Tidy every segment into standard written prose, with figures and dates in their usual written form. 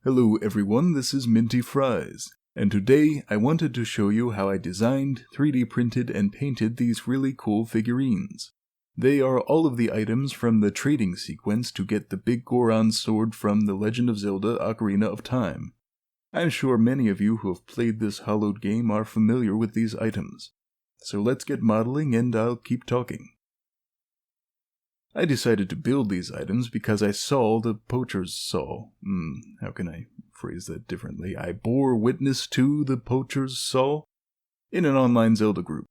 Hello everyone, this is Minty Fries, and today I wanted to show you how I designed, 3D printed, and painted these really cool figurines. They are all of the items from the trading sequence to get the Biggoron Sword from the Legend of Zelda Ocarina of Time. I'm sure many of you who have played this hallowed game are familiar with these items. So let's get modeling and I'll keep talking. I decided to build these items because I saw the poachers saw. How can I phrase that differently? I bore witness to the poachers saw in an online Zelda group.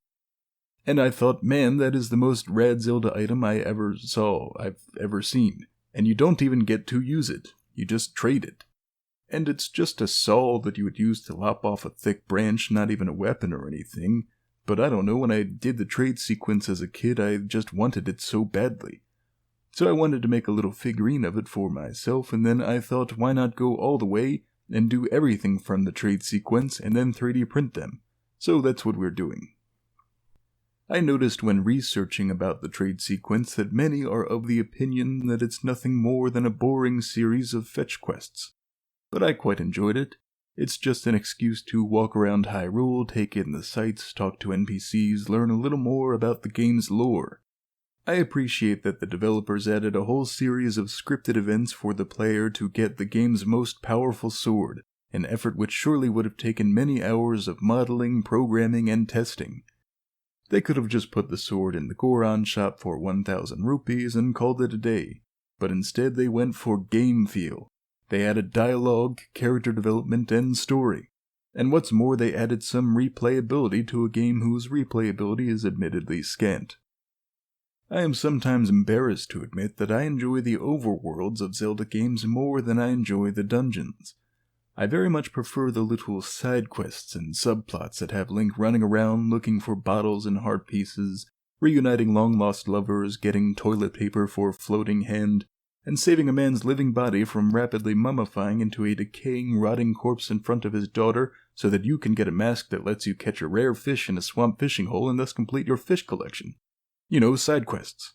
And I thought, man, that is the most rad Zelda item I've ever seen. And you don't even get to use it. You just trade it. And it's just a saw that you would use to lop off a thick branch, not even a weapon or anything. But I don't know, when I did the trade sequence as a kid, I just wanted it so badly. So I wanted to make a little figurine of it for myself, and then I thought, why not go all the way and do everything from the trade sequence and then 3D print them? So that's what we're doing. I noticed when researching about the trade sequence that many are of the opinion that it's nothing more than a boring series of fetch quests. But I quite enjoyed it. It's just an excuse to walk around Hyrule, take in the sights, talk to NPCs, learn a little more about the game's lore. I appreciate that the developers added a whole series of scripted events for the player to get the game's most powerful sword, an effort which surely would have taken many hours of modeling, programming, and testing. They could have just put the sword in the Goron shop for 1,000 rupees and called it a day, but instead they went for game feel. They added dialogue, character development, and story. And what's more, they added some replayability to a game whose replayability is admittedly scant. I am sometimes embarrassed to admit that I enjoy the overworlds of Zelda games more than I enjoy the dungeons. I very much prefer the little side quests and subplots that have Link running around looking for bottles and heart pieces, reuniting long-lost lovers, getting toilet paper for floating hand, and saving a man's living body from rapidly mummifying into a decaying, rotting corpse in front of his daughter so that you can get a mask that lets you catch a rare fish in a swamp fishing hole and thus complete your fish collection. You know, side quests.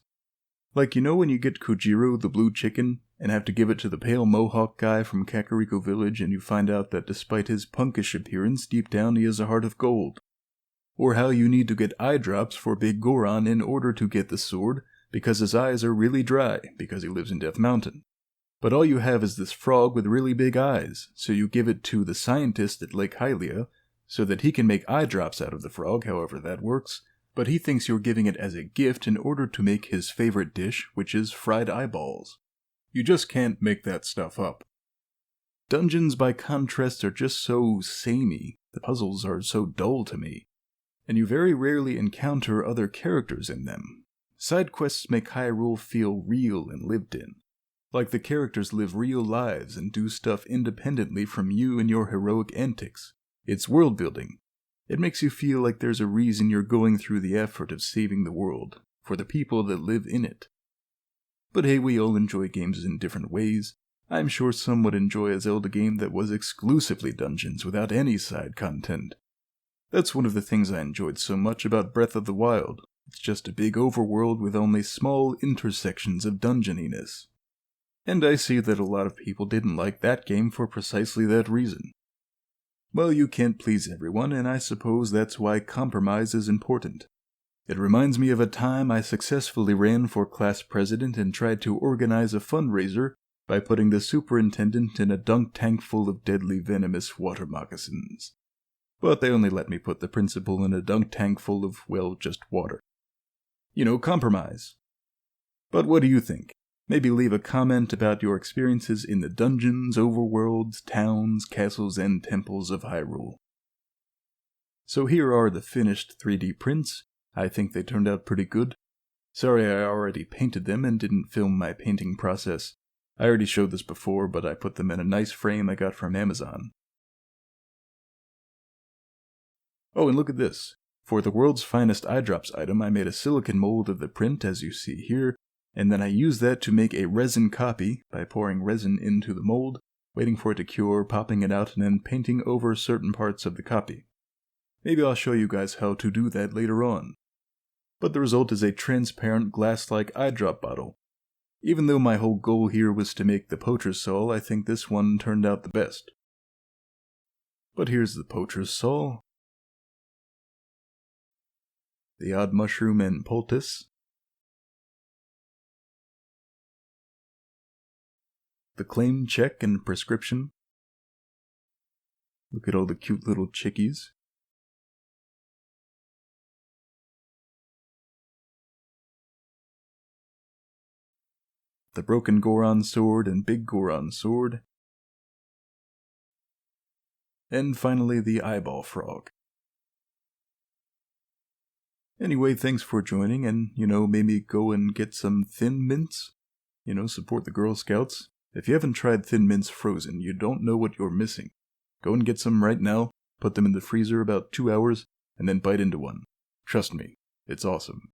Like, you know when you get Kojiro, the blue chicken, and have to give it to the pale mohawk guy from Kakariko Village and you find out that despite his punkish appearance, deep down he has a heart of gold. Or how you need to get eye drops for Biggoron in order to get the sword, because his eyes are really dry, because he lives in Death Mountain. But all you have is this frog with really big eyes, so you give it to the scientist at Lake Hylia, so that he can make eye drops out of the frog, however that works, but he thinks you're giving it as a gift in order to make his favorite dish, which is fried eyeballs. You just can't make that stuff up. Dungeons, by contrast, are just so samey. The puzzles are so dull to me. And you very rarely encounter other characters in them. Side quests make Hyrule feel real and lived in. Like the characters live real lives and do stuff independently from you and your heroic antics. It's world building. It makes you feel like there's a reason you're going through the effort of saving the world, for the people that live in it. But hey, we all enjoy games in different ways. I'm sure some would enjoy a Zelda game that was exclusively dungeons without any side content. That's one of the things I enjoyed so much about Breath of the Wild. It's just a big overworld with only small intersections of dungeoniness. And I see that a lot of people didn't like that game for precisely that reason. Well, you can't please everyone, and I suppose that's why compromise is important. It reminds me of a time I successfully ran for class president and tried to organize a fundraiser by putting the superintendent in a dunk tank full of deadly venomous water moccasins. But they only let me put the principal in a dunk tank full of, well, just water. You know, compromise. But what do you think? Maybe leave a comment about your experiences in the dungeons, overworlds, towns, castles, and temples of Hyrule. So here are the finished 3D prints. I think they turned out pretty good. Sorry I already painted them and didn't film my painting process. I already showed this before, but I put them in a nice frame I got from Amazon. Oh, and look at this. For the world's finest eye drops item, I made a silicon mold of the print, as you see here, and then I used that to make a resin copy by pouring resin into the mold, waiting for it to cure, popping it out, and then painting over certain parts of the copy. Maybe I'll show you guys how to do that later on. But the result is a transparent glass-like eye drop bottle. Even though my whole goal here was to make the poacher's saw, I think this one turned out the best. But here's the poacher's saw, the odd mushroom and poultice, the claim check and prescription. Look at all the cute little chickies. The broken Goron Sword and Biggoron Sword. And finally the eyeball frog. Anyway, thanks for joining, and, maybe go and get some Thin Mints. Support the Girl Scouts. If you haven't tried Thin Mints frozen, you don't know what you're missing. Go and get some right now, put them in the freezer about 2 hours, and then bite into one. Trust me, it's awesome.